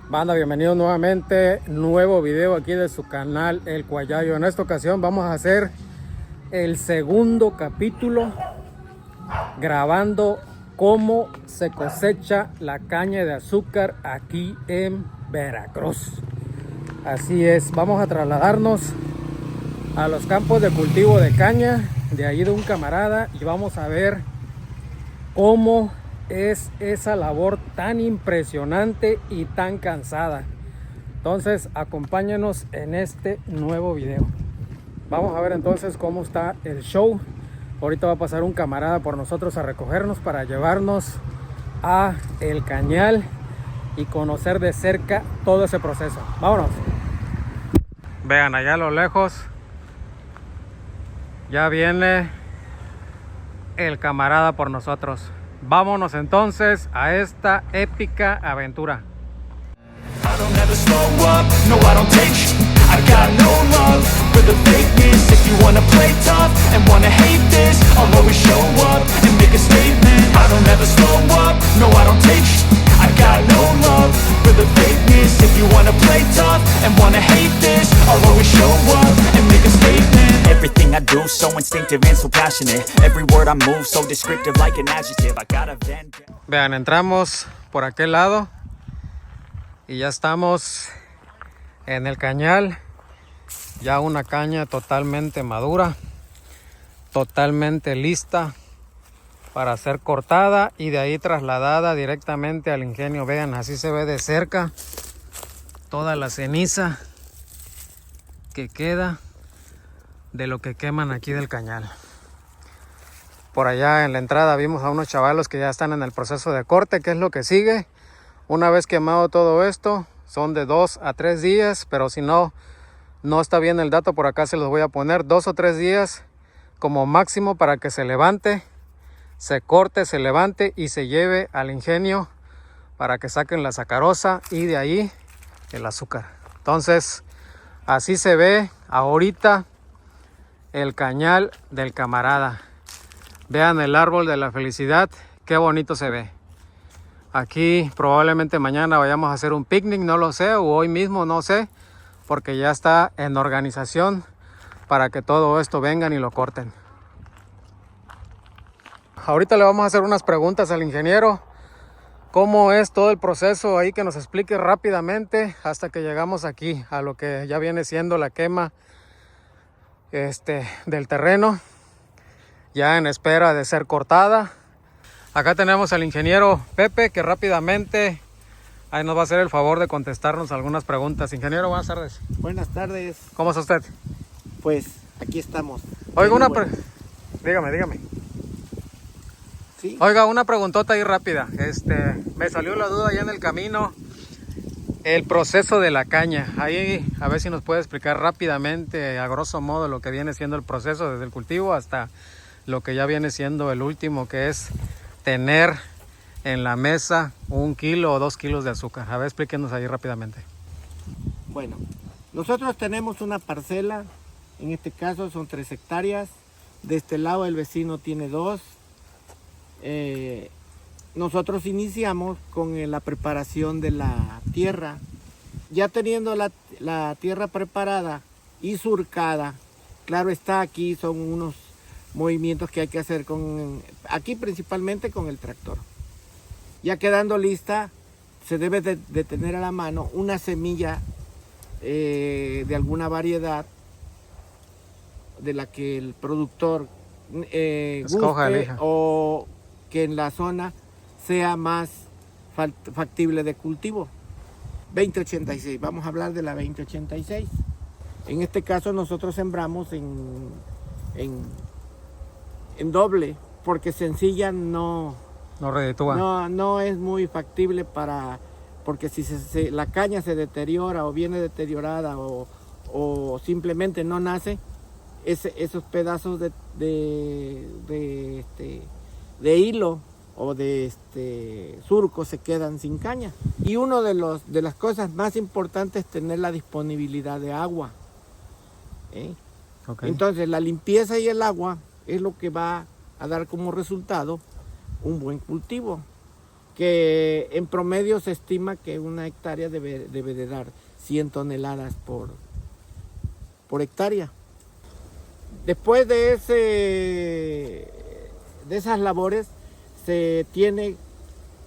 Banda, bienvenidos nuevamente, nuevo video aquí de su canal El Cuayayo. En esta ocasión vamos a hacer el segundo capítulo grabando cómo se cosecha la caña de azúcar aquí en Veracruz. Así es, vamos a trasladarnos a los campos de cultivo de caña de ahí de un camarada y vamos a ver cómo es esa labor tan impresionante y tan cansada. Entonces acompáñenos en este nuevo video. Vamos a ver entonces cómo está el show. Ahorita va a pasar un camarada por nosotros a recogernos para llevarnos a el cañal y conocer de cerca todo ese proceso. Vámonos. Vean allá a lo lejos, ya viene el camarada por nosotros. Vámonos entonces a esta épica aventura. I don't ever slow up, no I don't take sh**. I got no love for the fakeness. If you wanna play tough and wanna hate this, I'll always show up and make a statement. I don't ever slow up, no I don't take sh**. I got no love for the fakeness. If you wanna play tough and wanna hate this, I'll always show up and make a statement. Everything I do so instinctive and so passionate. Every word I move so descriptive like an adjective. I got a vendetta. Vean, entramos por aquel lado y ya estamos en el cañal. Ya una caña totalmente madura, totalmente lista para ser cortada y de ahí trasladada directamente al ingenio. Vean, así se ve de cerca toda la ceniza que queda de lo que queman aquí del cañal. Por allá en la entrada vimos a unos chavalos que ya están en el proceso de corte, que es lo que sigue. Una vez quemado todo esto, son de 2 a 3 días, pero si no está bien el dato, por acá se los voy a poner, 2 o 3 días como máximo para que se levante, se corte, se levante y se lleve al ingenio para que saquen la sacarosa y de ahí el azúcar. Entonces, así se ve ahorita el cañal del camarada. Vean el árbol de la felicidad, qué bonito se ve. Aquí probablemente mañana vayamos a hacer un picnic, no lo sé, o hoy mismo, no sé, porque ya está en organización para que todo esto vengan y lo corten. Ahorita le vamos a hacer unas preguntas al ingeniero, cómo es todo el proceso ahí, que nos explique rápidamente hasta que llegamos aquí a lo que ya viene siendo la quema del terreno, ya en espera de ser cortada. Acá tenemos al ingeniero Pepe, que rápidamente ahí nos va a hacer el favor de contestarnos algunas preguntas. Ingeniero, buenas tardes. Buenas tardes. ¿Cómo está usted? Pues aquí estamos. Oiga, Bueno. dígame. Sí. Oiga, una preguntota ahí rápida. Me salió la duda allá en el camino. El proceso de la caña. Ahí, a ver si nos puede explicar rápidamente, a grosso modo, lo que viene siendo el proceso desde el cultivo hasta lo que ya viene siendo el último, que es tener en la mesa 1 kilo o 2 kilos de azúcar. A ver, explíquenos ahí rápidamente. Bueno, nosotros tenemos una parcela, en este caso son 3 hectáreas. De este lado el vecino tiene 2. Nosotros iniciamos con la preparación de la tierra. Ya teniendo la tierra preparada y surcada, claro está, aquí son unos movimientos que hay que hacer aquí principalmente con el tractor. Ya quedando lista, se debe de tener a la mano una semilla de alguna variedad de la que el productor Escoja, guste, elija. o que en la zona sea más factible de cultivo. 2086, vamos a hablar de la 2086. En este caso nosotros sembramos en doble, porque sencilla no reditúa. no es muy factible porque si la caña se deteriora o viene deteriorada o simplemente no nace, esos pedazos de hilo o de surco se quedan sin caña. Y uno de las cosas más importantes es tener la disponibilidad de agua. Okay. Entonces la limpieza y el agua es lo que va a dar como resultado un buen cultivo. que en promedio se estima que una hectárea debe de dar 100 toneladas por hectárea. Después de esas labores se tiene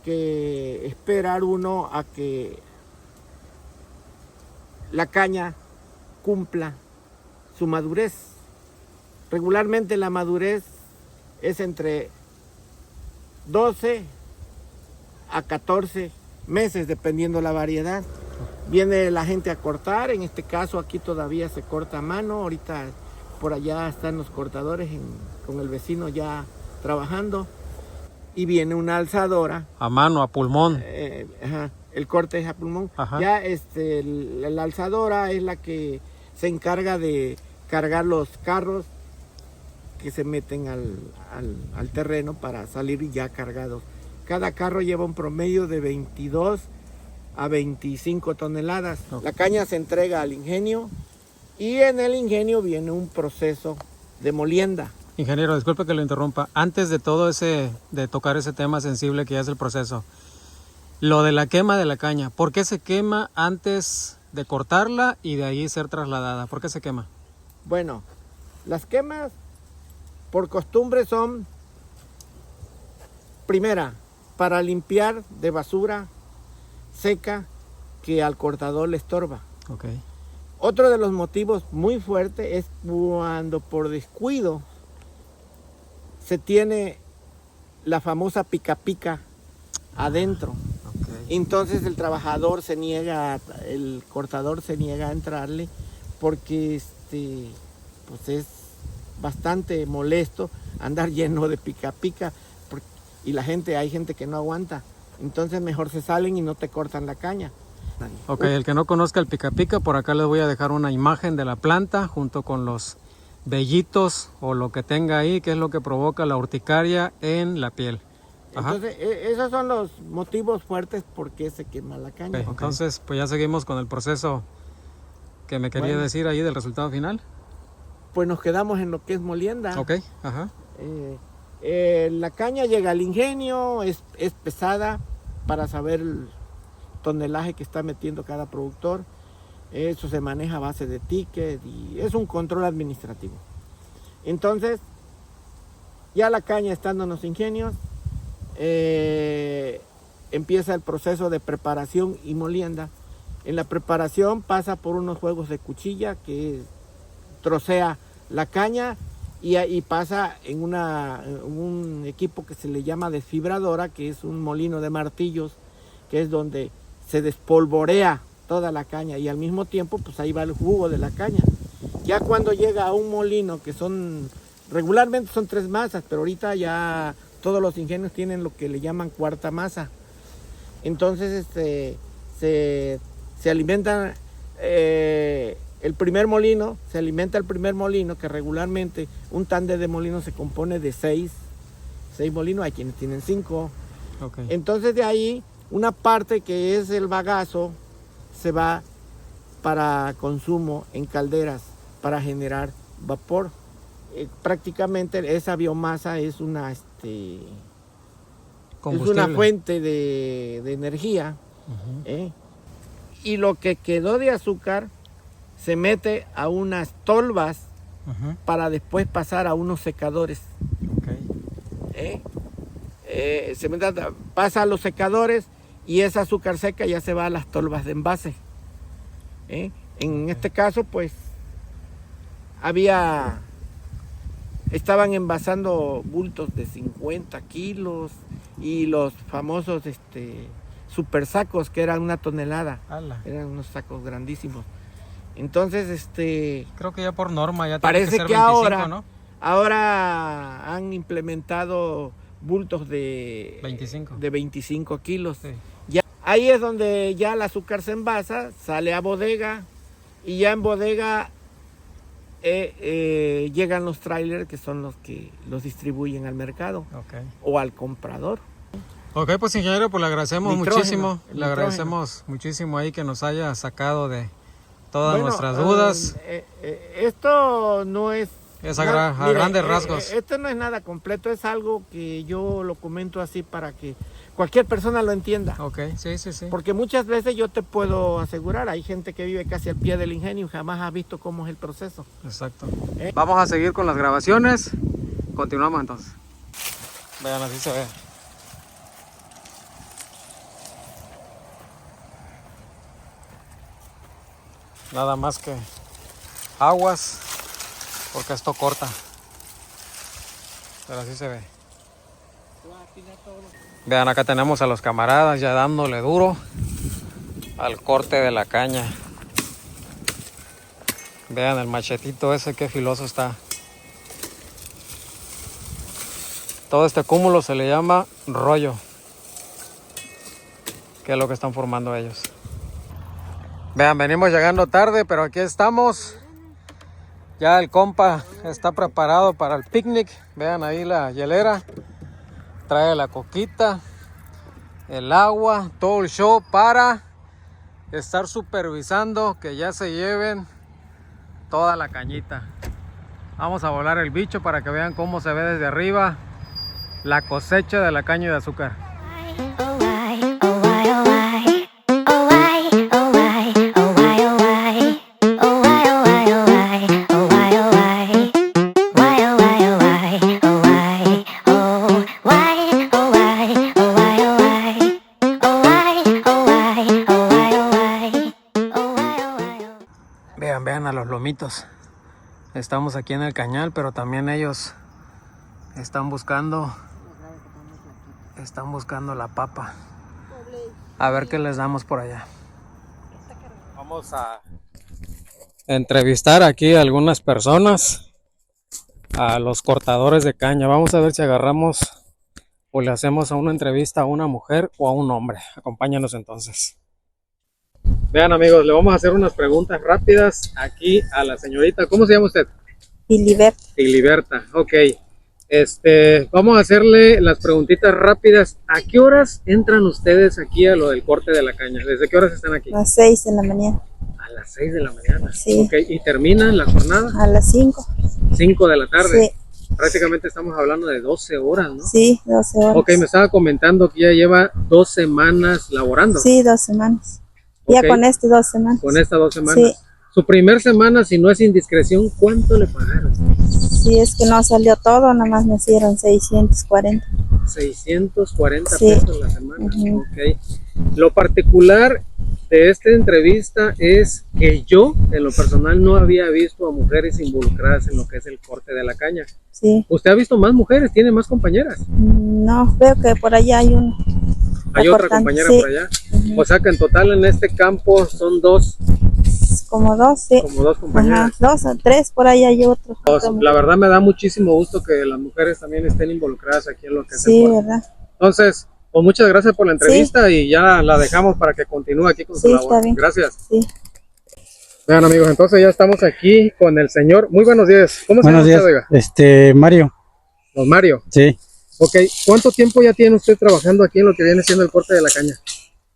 que esperar uno a que la caña cumpla su madurez. Regularmente la madurez es entre 12 a 14 meses, dependiendo la variedad. Viene la gente a cortar, en este caso aquí todavía se corta a mano, ahorita por allá están los cortadores con el vecino ya trabajando, y viene una alzadora. A mano, a pulmón. El corte es a pulmón. Ajá. Ya la alzadora es la que se encarga de cargar los carros que se meten al terreno para salir ya cargados. Cada carro lleva un promedio de 22 a 25 toneladas. Okay. La caña se entrega al ingenio y en el ingenio viene un proceso de molienda. Ingeniero, disculpe que lo interrumpa. Antes de todo de tocar ese tema sensible que ya es el proceso, lo de la quema de la caña, ¿por qué se quema antes de cortarla y de ahí ser trasladada? ¿Por qué se quema? Bueno, las quemas por costumbre son, primera, para limpiar de basura seca que al cortador le estorba. Okay. Otro de los motivos muy fuerte es cuando por descuido se tiene la famosa pica pica adentro. Okay. Entonces el trabajador el cortador se niega a entrarle porque pues es bastante molesto andar lleno de pica pica y hay gente que no aguanta. Entonces mejor se salen y no te cortan la caña. Ok, el que no conozca el pica pica, por acá les voy a dejar una imagen de la planta junto con los vellitos o lo que tenga ahí, que es lo que provoca la urticaria en la piel. Ajá. Entonces esos son los motivos fuertes por qué se quema la caña. Okay, entonces pues ya seguimos con el proceso que me quería decir ahí del resultado final. Pues nos quedamos en lo que es molienda. Ok, ajá. La caña llega al ingenio, es pesada para saber el tonelaje que está metiendo cada productor. Eso se maneja a base de ticket y es un control administrativo. Entonces, ya la caña estando en los ingenios, empieza el proceso de preparación y molienda. En la preparación pasa por unos juegos de cuchilla que trocea la caña y pasa en un equipo que se le llama desfibradora, que es un molino de martillos, que es donde se despolvorea toda la caña y al mismo tiempo pues ahí va el jugo de la caña. Ya cuando llega a un molino que regularmente son 3 masas, pero ahorita ya todos los ingenios tienen lo que le llaman cuarta masa. Entonces se alimentan el primer molino, que regularmente un tándem de molinos se compone de 6 molinos, hay quienes tienen 5. Okay. Entonces de ahí una parte que es el bagazo se va para consumo en calderas para generar vapor. Prácticamente esa biomasa es una fuente de energía. Uh-huh. Y lo que quedó de azúcar se mete a unas tolvas uh-huh. para después pasar a unos secadores. Okay. Pasa a los secadores y esa azúcar seca ya se va a las tolvas de envase. En este caso, pues, estaban envasando bultos de 50 kilos y los famosos super sacos que eran 1 tonelada. Ala. Eran unos sacos grandísimos. Entonces, creo que ya por norma ya parece tiene que que ser 25, ¿no? ahora han implementado bultos de 25 kilos. Sí. Ya, ahí es donde ya el azúcar se envasa, sale a bodega y ya en bodega llegan los trailers que son los que los distribuyen al mercado o al comprador. Ok, pues ingeniero, pues le agradecemos muchísimo. Le nitrógeno. agradecemos muchísimo ahí que nos haya sacado de todas nuestras dudas. Esto no es... A grandes rasgos. Esto no es nada completo, es algo que yo lo comento así para que cualquier persona lo entienda. Ok, sí, sí, sí. Porque muchas veces yo te puedo asegurar, hay gente que vive casi al pie del ingenio y jamás ha visto cómo es el proceso. Exacto. Vamos a seguir con las grabaciones. Continuamos entonces. Vean, así se ve. Nada más que aguas, porque esto corta. Pero así se ve. Vean, acá tenemos a los camaradas ya dándole duro al corte de la caña. Vean el machetito ese, qué filoso está. Todo este cúmulo se le llama rollo, que es lo que están formando ellos. Vean, venimos llegando tarde, pero aquí estamos. Ya el compa está preparado para el picnic. Vean ahí la hielera. Trae la coquita, el agua, todo el show para estar supervisando que ya se lleven toda la cañita. Vamos a volar el bicho para que vean cómo se ve desde arriba la cosecha de la caña de azúcar. Vean a los lomitos. Estamos aquí en el cañal, pero también ellos están buscando la papa. A ver qué les damos por allá. Vamos a entrevistar aquí a algunas personas, a los cortadores de caña. Vamos a ver si agarramos o le hacemos una entrevista a una mujer o a un hombre. Acompáñanos entonces. Vean, amigos, le vamos a hacer unas preguntas rápidas aquí a la señorita. ¿Cómo se llama usted? Filiberta. Filiberta, ok. Vamos a hacerle las preguntitas rápidas. ¿A qué horas entran ustedes aquí a lo del corte de la caña? ¿Desde qué horas están aquí? A las 6 de la mañana. A las 6 de la mañana. Sí. Ok, ¿y terminan la jornada? A las 5. 5 de la tarde. Sí. Prácticamente estamos hablando de 12 horas, ¿no? Sí, 12 horas. Ok, me estaba comentando que ya lleva 2 semanas laborando. Sí, 2 semanas. Ok. Ya con 2 semanas. Con estas 2 semanas. Sí. Su primer semana, si no es indiscreción, ¿cuánto le pagaron? Sí, es que no salió todo, nada más me hicieron 640. 640 Sí. pesos la semana. Ujú. Ok. Lo particular de esta entrevista es que yo, en lo personal, no había visto a mujeres involucradas en lo que es el corte de la caña. Sí. ¿Usted ha visto más mujeres? ¿Tiene más compañeras? No, veo que por allá hay uno. ¿Hay Está otra cortando. compañera Sí. por allá? Ujú. O sea que en total en este campo son 2, Como 2, sí. como 2 Ajá, compañeras. 2 o 3, por ahí hay otro. La verdad me da muchísimo gusto que las mujeres también estén involucradas aquí en lo que es el Sí, corte. ¿verdad? Entonces, pues muchas gracias por la entrevista y ya la dejamos para que continúe aquí con su Sí, labor. está bien. Gracias. Sí. Vean, amigos, entonces ya estamos aquí con el señor. Muy buenos días. ¿Cómo se llama Buenos usted, días, oiga? Mario. Don Mario. Sí, Ok, ¿cuánto tiempo ya tiene usted trabajando aquí en lo que viene siendo el corte de la caña?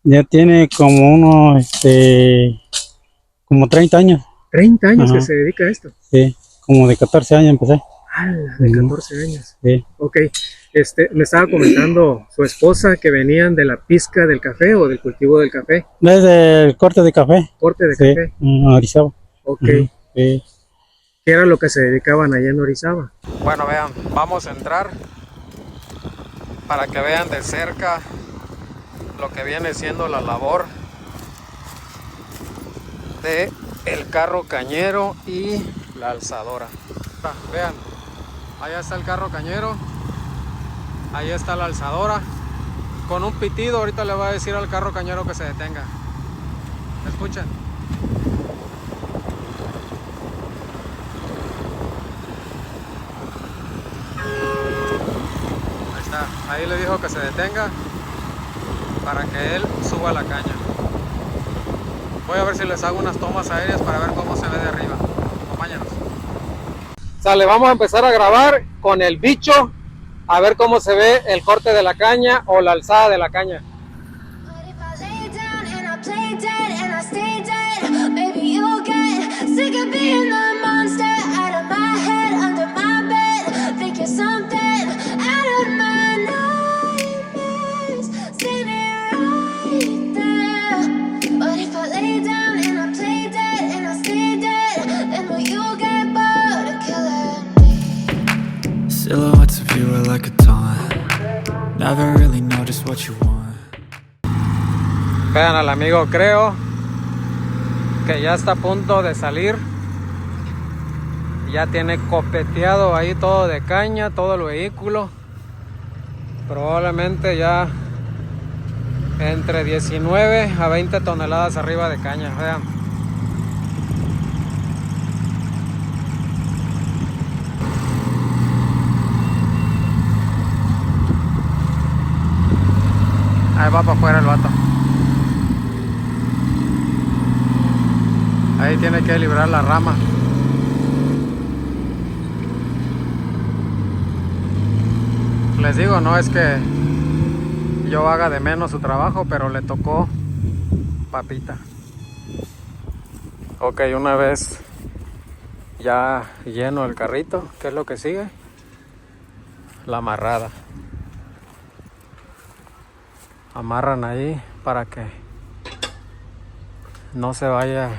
ya tiene como como 30 años. 30 años Ajá. que se dedica a esto. Sí, como de 14 años empecé. ¡Hala! De Ujú. 14 años. Sí, Ok, me estaba comentando su esposa que venían de la pizca del café o del cultivo del café, desde el corte de café. corte de Sí, café. Orizaba. Ok, Ujú, sí. ¿qué era lo que se dedicaban allá en Orizaba? Bueno, vean, vamos a entrar para que vean de cerca lo que viene siendo la labor de el carro cañero y la alzadora. Vean, allá está el carro cañero, ahí está la alzadora. Con un pitido ahorita le va a decir al carro cañero que se detenga. Escuchen. Ahí está, ahí le dijo que se detenga para que él suba la caña. Voy a ver si les hago unas tomas aéreas para ver cómo se ve de arriba. Acompáñanos. Sale, vamos a empezar a grabar con el bicho, a ver cómo se ve el corte de la caña o la alzada de la caña. But if I lay down and I play dead and I stay dead, maybe you'll get sick of being the monster out of my head, under my bed. Think you're something out of my nightmares. Vean al amigo, creo que ya está a punto de salir. Ya tiene copeteado ahí todo de caña, todo el vehículo. Probablemente ya entre 19 a 20 toneladas arriba de caña. Vean. Ahí va para afuera el vato. Ahí tiene que librar la rama. Les digo, no es que yo haga de menos su trabajo, pero le tocó papita. Ok, una vez ya lleno el carrito, ¿qué es lo que sigue? La amarrada. Amarran ahí para que no se vaya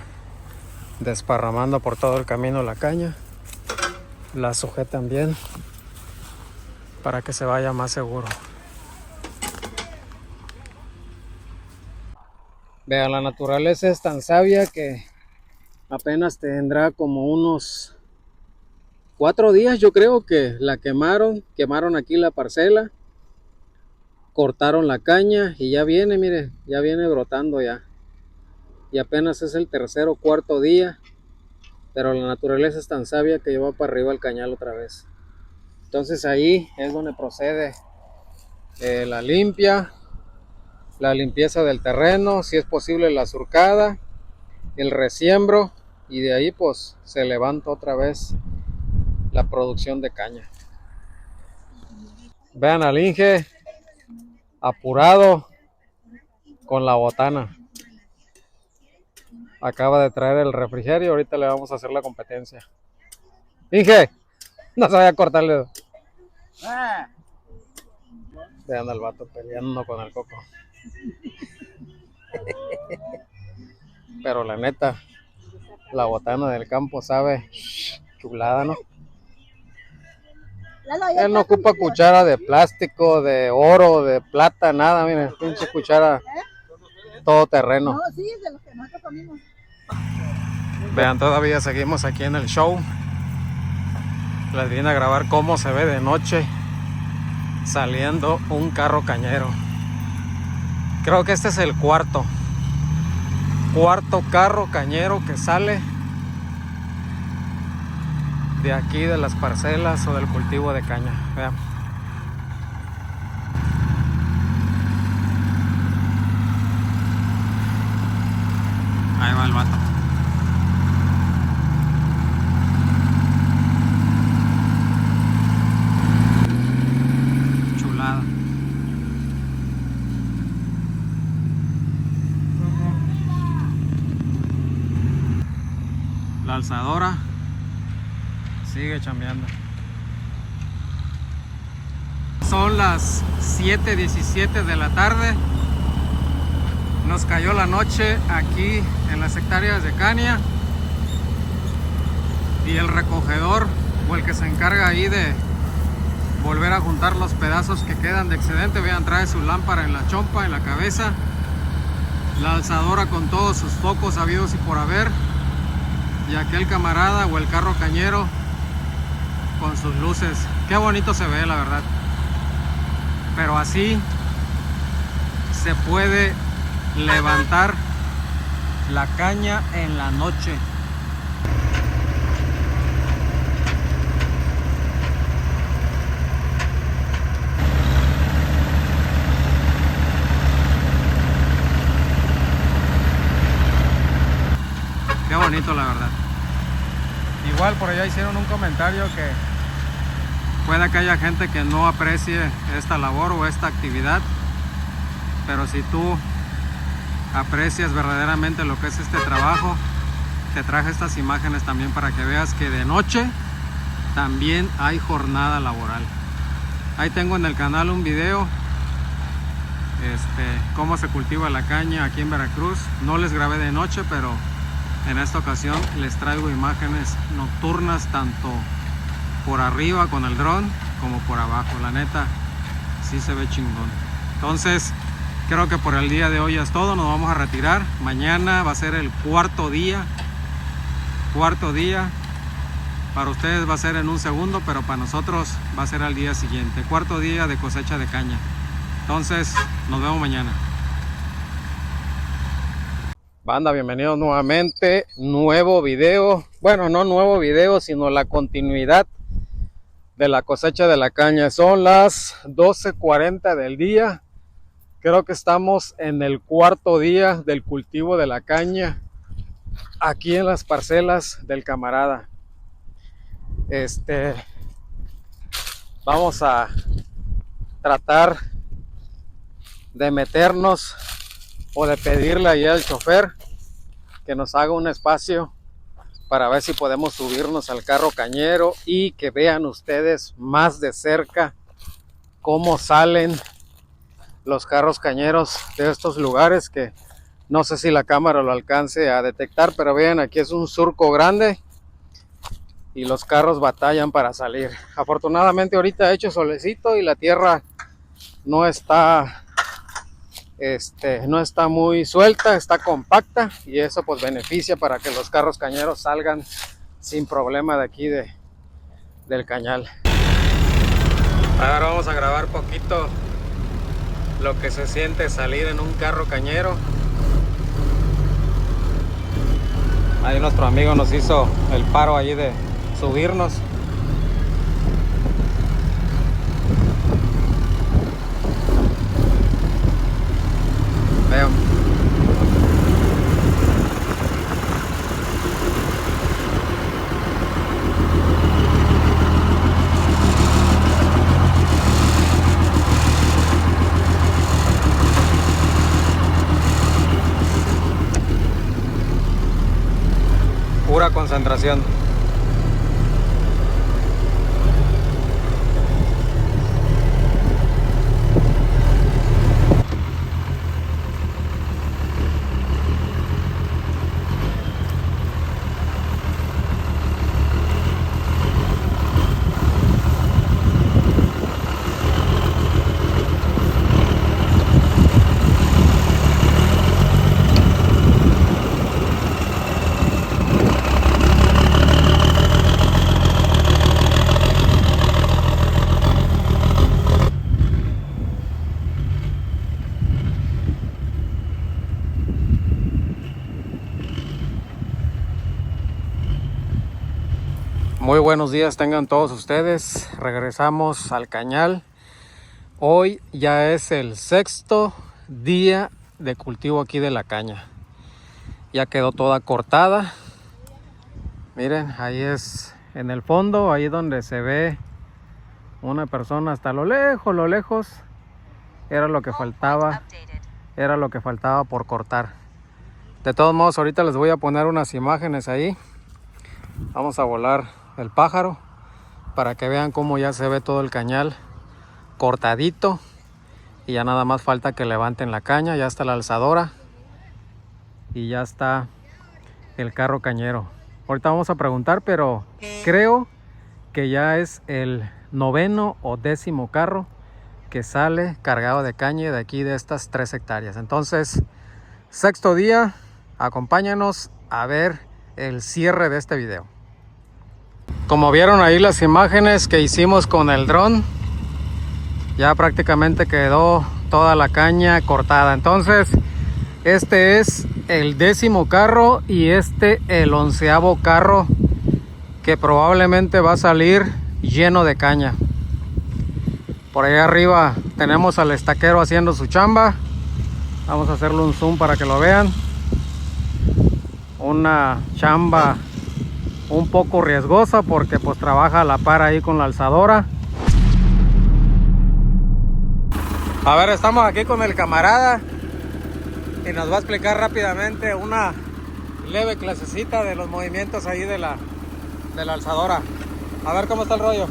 desparramando por todo el camino la caña. La sujetan bien para que se vaya más seguro. Vean, la naturaleza es tan sabia que apenas tendrá como unos 4 días, yo creo, que la quemaron aquí la parcela, cortaron la caña y ya viene, mire, ya viene brotando ya. Y apenas es el 3.º o 4.º día, pero la naturaleza es tan sabia que lleva para arriba el cañal otra vez. Entonces ahí es donde procede la limpieza del terreno, si es posible la surcada, el resiembro, y de ahí pues se levanta otra vez la producción de caña. Vean al Inge apurado con la botana. Acaba de traer el refrigerio, ahorita le vamos a hacer la competencia. Inge, no se vaya a cortar el dedo. Vean al vato peleando con el coco. Pero la neta, la botana del campo sabe chulada, ¿no? Él no ocupa cuchara de plástico, de oro, de plata, nada, miren, pinche cuchara todo terreno. No, sí, de los que nosotros comimos. Vean, todavía seguimos aquí en el show. Les vine a grabar cómo se ve de noche saliendo un carro cañero. Creo que este es el cuarto carro cañero que sale de aquí, de las parcelas o del cultivo de caña. Vean. Ahí va el vato. Chulada. La alzadora sigue chambeando. Son las 7:17 de la tarde. Nos cayó la noche aquí en las hectáreas de caña. Y el recogedor, o el que se encarga ahí de volver a juntar los pedazos que quedan de excedente, vean, trae su lámpara en la chompa, en la cabeza. La alzadora con todos sus focos habidos y por haber. Y aquel camarada o el carro cañero con sus luces. Qué bonito se ve, la verdad. Pero así se puede levantar la caña en la noche. Qué bonito, la verdad. Igual por allá hicieron un comentario que puede que haya gente que no aprecie esta labor o esta actividad, pero si tú aprecias verdaderamente lo que es este trabajo, te traje estas imágenes también para que veas que de noche también hay jornada laboral. Ahí tengo en el canal un video cómo se cultiva la caña aquí en Veracruz. No les grabé de noche, pero en esta ocasión les traigo imágenes nocturnas, tanto por arriba con el dron como por abajo. La neta sí se ve chingón. Entonces creo que por el día de hoy es todo. Nos vamos a retirar. Mañana va a ser el cuarto día. Para ustedes va a ser en un segundo, pero para nosotros va a ser al día siguiente. Cuarto día de cosecha de caña. Entonces, nos vemos mañana. Banda, bienvenidos nuevamente. Nuevo video. Bueno, no nuevo video, sino la continuidad de la cosecha de la caña. Son las 12:40 del día. Creo que estamos en el cuarto día del cultivo de la caña aquí en las parcelas del camarada. Vamos a tratar de meternos o de pedirle ahí al chofer que nos haga un espacio para ver si podemos subirnos al carro cañero y que vean ustedes más de cerca cómo salen los carros cañeros de estos lugares, que no sé si la cámara lo alcance a detectar, pero vean, aquí es un surco grande y los carros batallan para salir. Afortunadamente ahorita ha hecho solecito y la tierra no está muy suelta, está compacta, y eso pues beneficia para que los carros cañeros salgan sin problema de aquí del cañal. Ahora vamos a grabar poquito lo que se siente salir en un carro cañero. Ahí nuestro amigo nos hizo el paro allí de subirnos. Veo. Pura concentración. Muy buenos días tengan todos ustedes. Regresamos al cañal. Hoy ya es el sexto día de cultivo aquí de la caña. Ya quedó toda cortada. Miren, ahí es en el fondo, ahí donde se ve una persona hasta lo lejos. Era lo que faltaba. Era lo que faltaba por cortar. De todos modos, ahorita les voy a poner unas imágenes ahí. Vamos a volar el pájaro para que vean cómo ya se ve todo el cañal cortadito, y ya nada más falta que levanten la caña. Ya está la alzadora y ya está el carro cañero. Ahorita vamos a preguntar, pero creo que ya es el 9º o 10º carro que sale cargado de caña de aquí, de estas 3 hectáreas. Entonces, sexto día, acompáñanos a ver el cierre de este video. Como vieron ahí las imágenes que hicimos con el dron, ya prácticamente quedó toda la caña cortada. Entonces, este es el 10º carro y el 11º carro que probablemente va a salir lleno de caña. Por ahí arriba tenemos al estaquero haciendo su chamba. Vamos a hacerle un zoom para que lo vean. Una chamba un poco riesgosa porque pues trabaja a la par ahí con la alzadora. A ver, estamos aquí con el camarada y nos va a explicar rápidamente una leve clasecita de los movimientos ahí de la alzadora. A ver cómo está el rollo.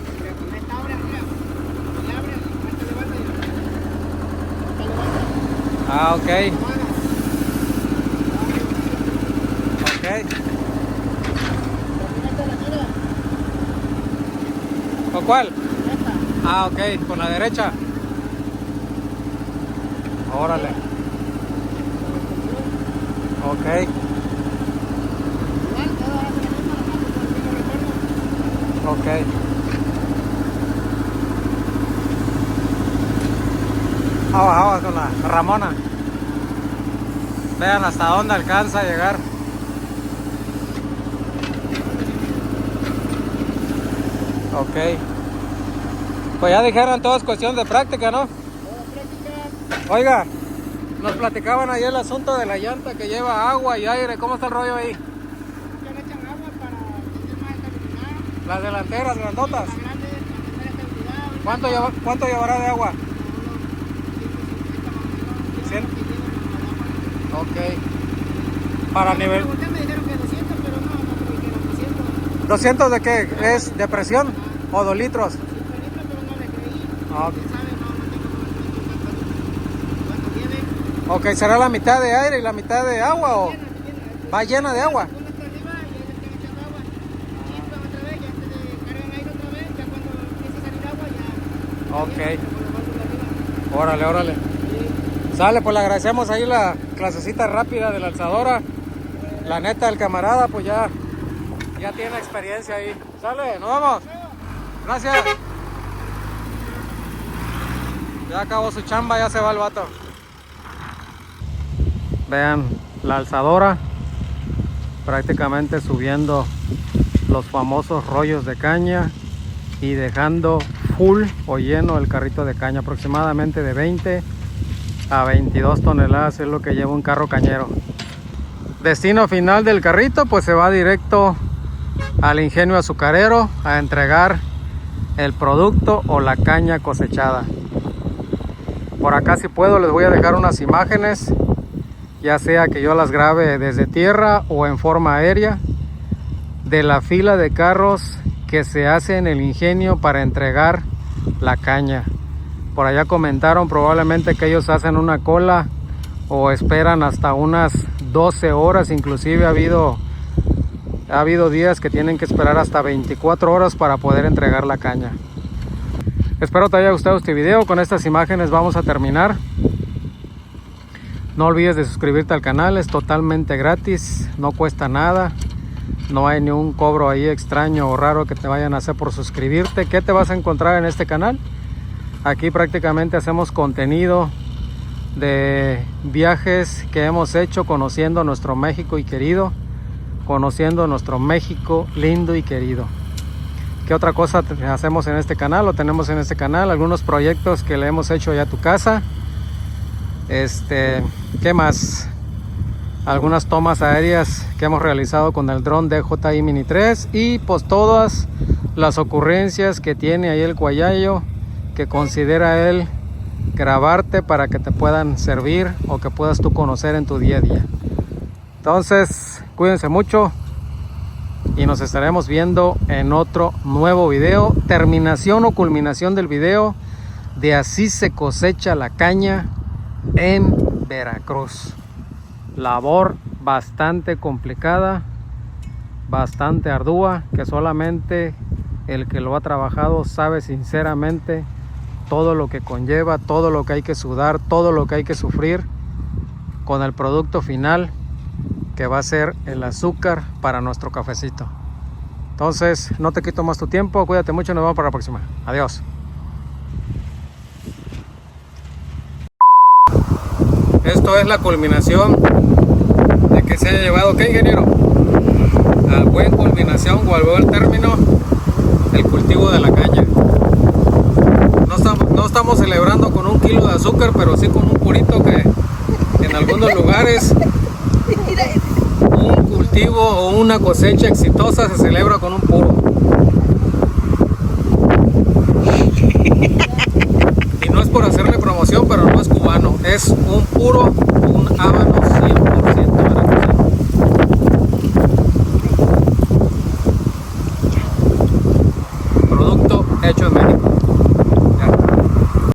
Ah, ok. ¿Con cuál? Ah, ok, con la derecha. Órale. Ok. Ok. Aguas con la Ramona. Vean hasta dónde alcanza a llegar. Ok. Pues ya dijeron, todo es cuestión de práctica, ¿no? Oiga, nos platicaban ayer el asunto de la llanta que lleva agua y aire. ¿Cómo está el rollo ahí? Las delanteras, grandotas. ¿Cuánto llevará de agua? 100. Ok. Para nivel. Me dijeron que 200, pero no me dijeron 200. ¿200 de qué? ¿Es de presión o 2 litros? 5 litros, pero no le creí. Ah, ¿Quién sabe? No tengo cuánto lleve. ok, ¿será la mitad de aire y la mitad de agua o va llena de agua? Uno está arriba y ellos están echando agua. Chispan otra vez, ya antes de cargan aire otra vez, ya cuando empieza a salir agua ya. Ok. Órale, órale. Sale, pues le agradecemos ahí la clasecita rápida de la alzadora. La neta, el camarada, pues ya tiene experiencia ahí. Sale, nos vamos. Gracias. Ya acabó su chamba, ya se va el vato. Vean la alzadora prácticamente subiendo los famosos rollos de caña y dejando full o lleno el carrito de caña, aproximadamente de 20 a 22 toneladas es lo que lleva un carro cañero. Destino final del carrito, pues se va directo al ingenio azucarero a entregar el producto o la caña cosechada. Por acá, si puedo, les voy a dejar unas imágenes, ya sea que yo las grabe desde tierra o en forma aérea, de la fila de carros que se hace en el ingenio para entregar la caña. Por allá comentaron probablemente que ellos hacen una cola o esperan hasta unas 12 horas, inclusive ha habido días que tienen que esperar hasta 24 horas para poder entregar la caña. Espero te haya gustado este video. Con estas imágenes vamos a terminar. No olvides de suscribirte al canal, es totalmente gratis, no cuesta nada. No hay ni un cobro ahí extraño o raro que te vayan a hacer por suscribirte. ¿Qué te vas a encontrar en este canal? Aquí prácticamente hacemos contenido de viajes que hemos hecho conociendo nuestro México y querido, conociendo nuestro México lindo y querido. ¿Qué otra cosa hacemos en este canal? Lo tenemos en este canal, algunos proyectos que le hemos hecho ya a tu casa. ¿Qué más? Algunas tomas aéreas que hemos realizado con el dron DJI Mini 3 y pues todas las ocurrencias que tiene ahí el Guayayo, que considera él grabarte para que te puedan servir o que puedas tú conocer en tu día a día. Entonces, cuídense mucho y nos estaremos viendo en otro nuevo video. Terminación o culminación del video de así se cosecha la caña en Veracruz. Labor bastante complicada, bastante ardua, que solamente el que lo ha trabajado sabe sinceramente todo lo que conlleva, todo lo que hay que sudar, todo lo que hay que sufrir con el producto final que va a ser el azúcar para nuestro cafecito. Entonces, no te quito más tu tiempo, cuídate mucho y nos vemos para la próxima. Adiós. Esto es la culminación de que se haya llevado, ¿qué, ingeniero? A buena culminación o al buen término el cultivo de la caña. No estamos celebrando con 1 kilo de azúcar, pero sí con un purito que en algunos lugares un cultivo o una cosecha exitosa se celebra con un puro.